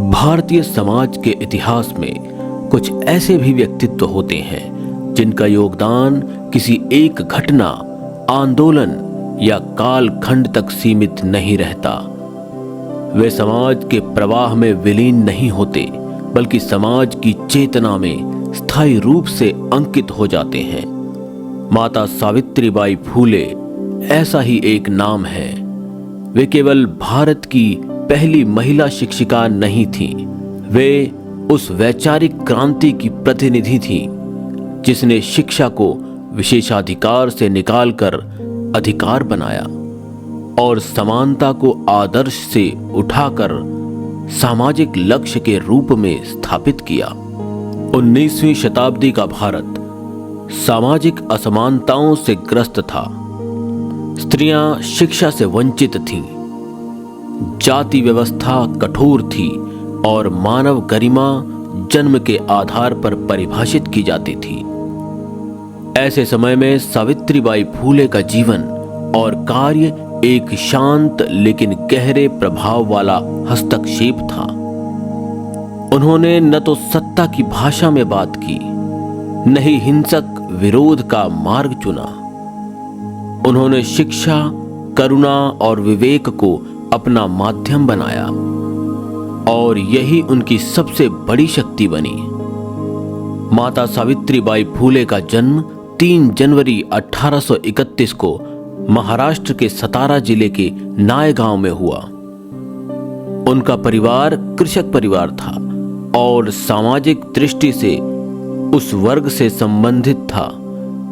भारतीय समाज के इतिहास में कुछ ऐसे भी व्यक्तित्व होते हैं जिनका योगदान किसी एक घटना, आंदोलन या कालखंड तक सीमित नहीं रहता। वे समाज के प्रवाह में विलीन नहीं होते, बल्कि समाज की चेतना में स्थायी रूप से अंकित हो जाते हैं। माता सावित्रीबाई फूले ऐसा ही एक नाम है। वे केवल भारत की पहली महिला शिक्षिका नहीं थीं, वे उस वैचारिक क्रांति की प्रतिनिधि थीं जिसने शिक्षा को विशेषाधिकार से निकालकर अधिकार बनाया और समानता को आदर्श से उठाकर सामाजिक लक्ष्य के रूप में स्थापित किया। 19वीं शताब्दी का भारत सामाजिक असमानताओं से ग्रस्त था। स्त्रियां शिक्षा से वंचित थीं, जाति व्यवस्था कठोर थी और मानव गरिमा जन्म के आधार पर परिभाषित की जाती थी। ऐसे समय में सावित्रीबाई फूले का जीवन और कार्य एक शांत लेकिन गहरे प्रभाव वाला हस्तक्षेप था। उन्होंने न तो सत्ता की भाषा में बात की, न ही हिंसक विरोध का मार्ग चुना। उन्होंने शिक्षा, करुणा और विवेक को अपना माध्यम बनाया और यही उनकी सबसे बड़ी शक्ति बनी। माता सावित्रीबाई फूले का जन्म 3 जनवरी 1831 को महाराष्ट्र के सतारा जिले के नायगांव में हुआ। उनका परिवार कृषक परिवार था और सामाजिक दृष्टि से उस वर्ग से संबंधित था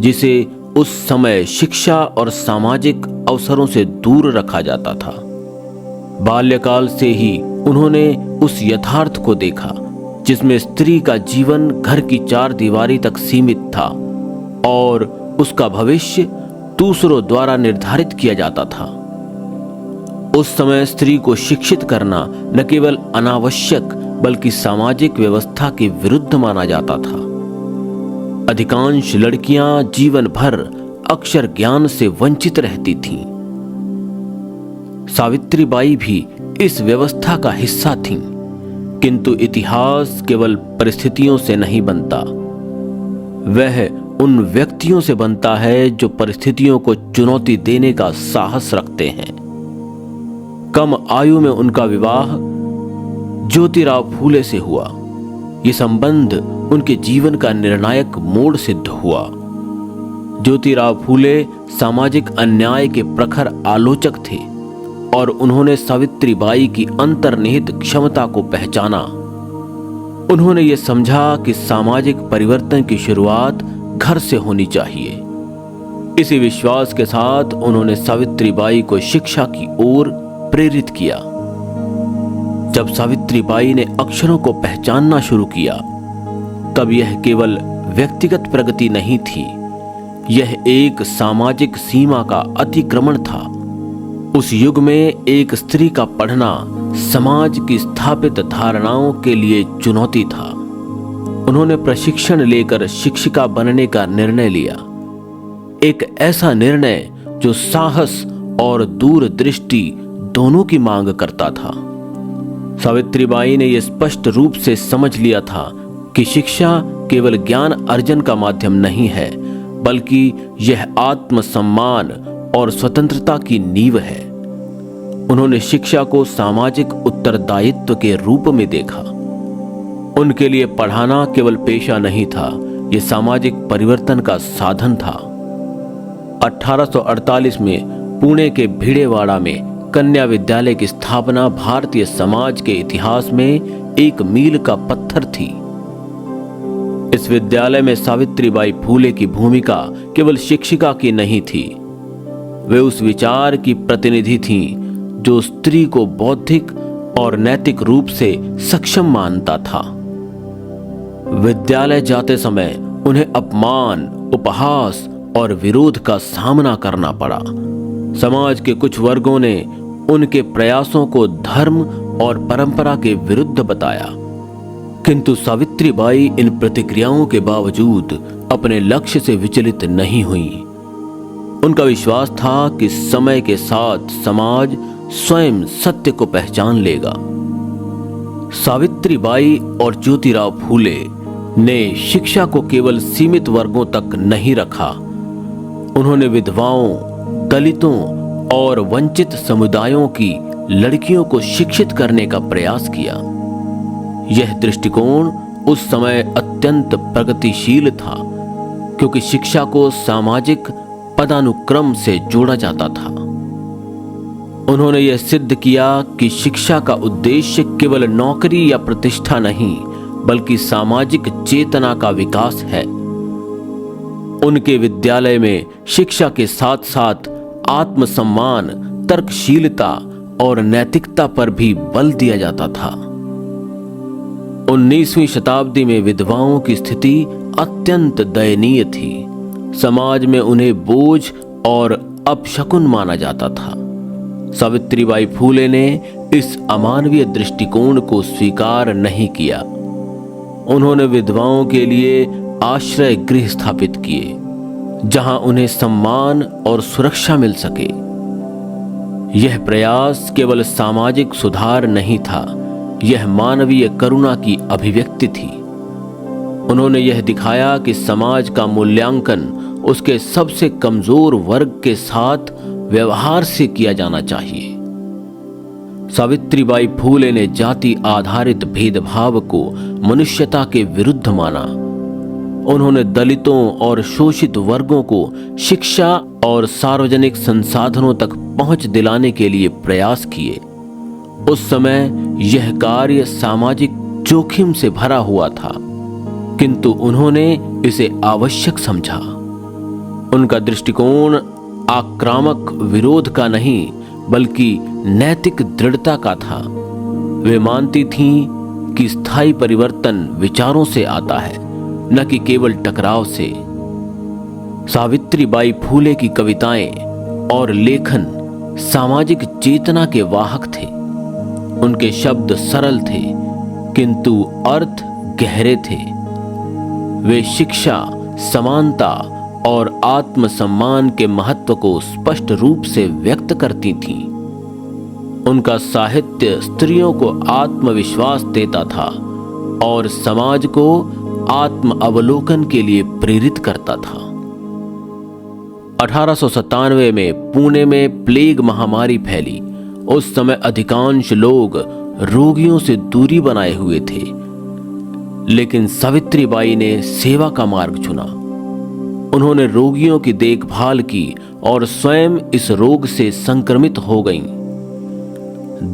जिसे उस समय शिक्षा और सामाजिक अवसरों से दूर रखा जाता था। बाल्यकाल से ही उन्होंने उस यथार्थ को देखा जिसमें स्त्री का जीवन घर की 4 दीवारी तक सीमित था और उसका भविष्य दूसरों द्वारा निर्धारित किया जाता था। उस समय स्त्री को शिक्षित करना न केवल अनावश्यक बल्कि सामाजिक व्यवस्था के विरुद्ध माना जाता था। अधिकांश लड़कियां जीवन भर अक्षर ज्ञान से वंचित रहती थीं। सावित्रीबाई भी इस व्यवस्था का हिस्सा थीं, किंतु इतिहास केवल परिस्थितियों से नहीं बनता, वह उन व्यक्तियों से बनता है जो परिस्थितियों को चुनौती देने का साहस रखते हैं। कम आयु में उनका विवाह ज्योतिराव फूले से हुआ। यह संबंध उनके जीवन का निर्णायक मोड़ सिद्ध हुआ। ज्योतिराव फूले सामाजिक अन्याय के प्रखर आलोचक थे और उन्होंने सावित्रीबाई की अंतर्निहित क्षमता को पहचाना। उन्होंने ये समझा कि सामाजिक परिवर्तन की शुरुआत घर से होनी चाहिए। इसी विश्वास के साथ उन्होंने सावित्रीबाई को शिक्षा की ओर प्रेरित किया। जब सावित्रीबाई ने अक्षरों को पहचानना शुरू किया, तब यह केवल व्यक्तिगत प्रगति नहीं थी, यह एक सामाजिक सीमा का अतिक्रमण था। उस युग में एक स्त्री का पढ़ना समाज की स्थापित धारणाओं के लिए चुनौती था। उन्होंने प्रशिक्षण लेकर शिक्षिका बनने का निर्णय लिया, एक ऐसा निर्णय जो साहस और दूरदृष्टि दोनों की मांग करता था। सावित्रीबाई ने यह स्पष्ट रूप से समझ लिया था कि शिक्षा केवल ज्ञान अर्जन का माध्यम नहीं है, बल्कि यह आत्मसम्मान और स्वतंत्रता की नींव है। उन्होंने शिक्षा को सामाजिक उत्तरदायित्व के रूप में देखा। उनके लिए पढ़ाना केवल पेशा नहीं था, यह सामाजिक परिवर्तन का साधन था। 1848 में पुणे के भिड़ेवाड़ा में कन्या विद्यालय की स्थापना भारतीय समाज के इतिहास में एक मील का पत्थर थी। इस विद्यालय में सावित्रीबाई फूले की भूमिका केवल शिक्षिका की नहीं थी, वे उस विचार की प्रतिनिधि थीं जो स्त्री को बौद्धिक और नैतिक रूप से सक्षम मानता था। विद्यालय जाते समय उन्हें अपमान, उपहास और विरोध का सामना करना पड़ा। समाज के कुछ वर्गों ने उनके प्रयासों को धर्म और परंपरा के विरुद्ध बताया, किंतु सावित्रीबाई इन प्रतिक्रियाओं के बावजूद अपने लक्ष्य से विचलित नहीं हुई। उनका विश्वास था कि समय के साथ समाज स्वयं सत्य को पहचान लेगा। सावित्रीबाई और ज्योतिराव फूले ने शिक्षा को केवल सीमित वर्गों तक नहीं रखा। उन्होंने विधवाओं, दलितों और वंचित समुदायों की लड़कियों को शिक्षित करने का प्रयास किया। यह दृष्टिकोण उस समय अत्यंत प्रगतिशील था, क्योंकि शिक्षा को सामाजिक पदानुक्रम से जोड़ा जाता था। उन्होंने यह सिद्ध किया कि शिक्षा का उद्देश्य केवल नौकरी या प्रतिष्ठा नहीं, बल्कि सामाजिक चेतना का विकास है। उनके विद्यालय में शिक्षा के साथ साथ आत्मसम्मान, तर्कशीलता और नैतिकता पर भी बल दिया जाता था। 19वीं शताब्दी में विधवाओं की स्थिति अत्यंत दयनीय थी। समाज में उन्हें बोझ और अपशकुन माना जाता था। सावित्रीबाई फूले ने इस अमानवीय दृष्टिकोण को स्वीकार नहीं किया। उन्होंने विधवाओं के लिए आश्रय गृह स्थापित किए, जहां उन्हें सम्मान और सुरक्षा मिल सके। यह प्रयास केवल सामाजिक सुधार नहीं था, यह मानवीय करुणा की अभिव्यक्ति थी। उन्होंने यह दिखाया कि समाज का मूल्यांकन उसके सबसे कमजोर वर्ग के साथ व्यवहार से किया जाना चाहिए। सावित्रीबाई फूले ने जाति आधारित भेदभाव को मनुष्यता के विरुद्ध माना। उन्होंने दलितों और शोषित वर्गों को शिक्षा और सार्वजनिक संसाधनों तक पहुंच दिलाने के लिए प्रयास किए। उस समय यह कार्य सामाजिक जोखिम से भरा हुआ था, किंतु उन्होंने इसे आवश्यक समझा। उनका दृष्टिकोण आक्रामक विरोध का नहीं, बल्कि नैतिक दृढ़ता का था। वे मानती थीं कि स्थायी परिवर्तन विचारों से आता है, न कि केवल टकराव से। सावित्रीबाई फूले की कविताएं और लेखन सामाजिक चेतना के वाहक थे। उनके शब्द सरल थे, किंतु अर्थ गहरे थे। वे शिक्षा, समानता और आत्मसम्मान के महत्व को स्पष्ट रूप से व्यक्त करती थीं। उनका साहित्य स्त्रियों को आत्मविश्वास देता था और समाज को आत्म अवलोकन के लिए प्रेरित करता था। 1897 में पुणे में प्लेग महामारी फैली। उस समय अधिकांश लोग रोगियों से दूरी बनाए हुए थे, लेकिन सावित्रीबाई ने सेवा का मार्ग चुना। उन्होंने रोगियों की देखभाल की और स्वयं इस रोग से संक्रमित हो गईं।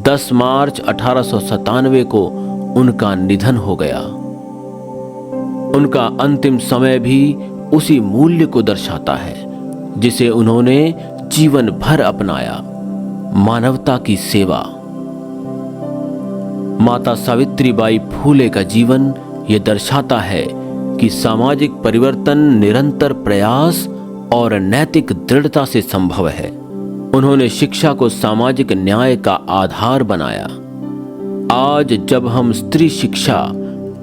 10 मार्च 1897 को उनका निधन हो गया। उनका अंतिम समय भी उसी मूल्य को दर्शाता है जिसे उन्होंने जीवन भर अपनाया, मानवता की सेवा। माता सावित्रीबाई फूले का जीवन यह दर्शाता है कि सामाजिक परिवर्तन निरंतर प्रयास और नैतिक दृढ़ता से संभव है। उन्होंने शिक्षा को सामाजिक न्याय का आधार बनाया। आज जब हम स्त्री शिक्षा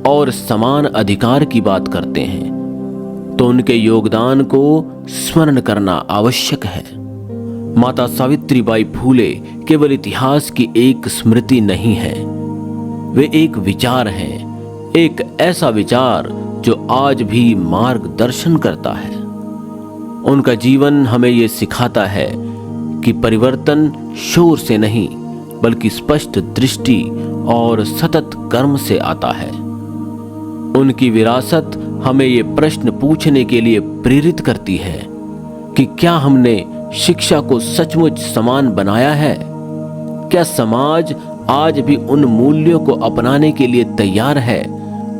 और समान अधिकार की बात करते हैं, तो उनके योगदान को स्मरण करना आवश्यक है। माता सावित्रीबाई फूले केवल इतिहास की एक स्मृति नहीं है, वे एक विचार हैं, एक ऐसा विचार जो आज भी मार्गदर्शन करता है। उनका जीवन हमें यह सिखाता है कि परिवर्तन शोर से नहीं, बल्कि स्पष्ट दृष्टि और सतत कर्म से आता है। उनकी विरासत हमें ये प्रश्न पूछने के लिए प्रेरित करती है कि क्या हमने शिक्षा को सचमुच समान बनाया है? क्या समाज आज भी उन मूल्यों को अपनाने के लिए तैयार है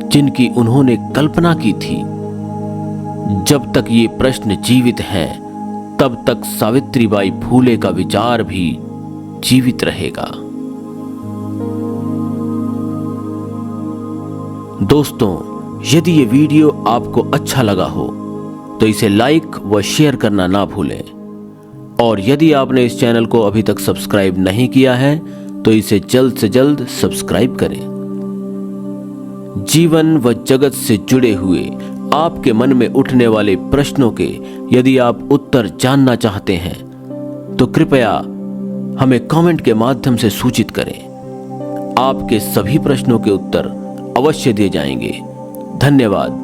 जिनकी उन्होंने कल्पना की थी? जब तक ये प्रश्न जीवित हैं, तब तक सावित्रीबाई फूले का विचार भी जीवित रहेगा। दोस्तों, यदि ये वीडियो आपको अच्छा लगा हो तो इसे लाइक व शेयर करना ना भूलें, और यदि आपने इस चैनल को अभी तक सब्सक्राइब नहीं किया है तो इसे जल्द से जल्द सब्सक्राइब करें। जीवन व जगत से जुड़े हुए आपके मन में उठने वाले प्रश्नों के यदि आप उत्तर जानना चाहते हैं तो कृपया हमें कमेंट के माध्यम से सूचित करें। आपके सभी प्रश्नों के उत्तर अवश्य दिए जाएंगे। धन्यवाद।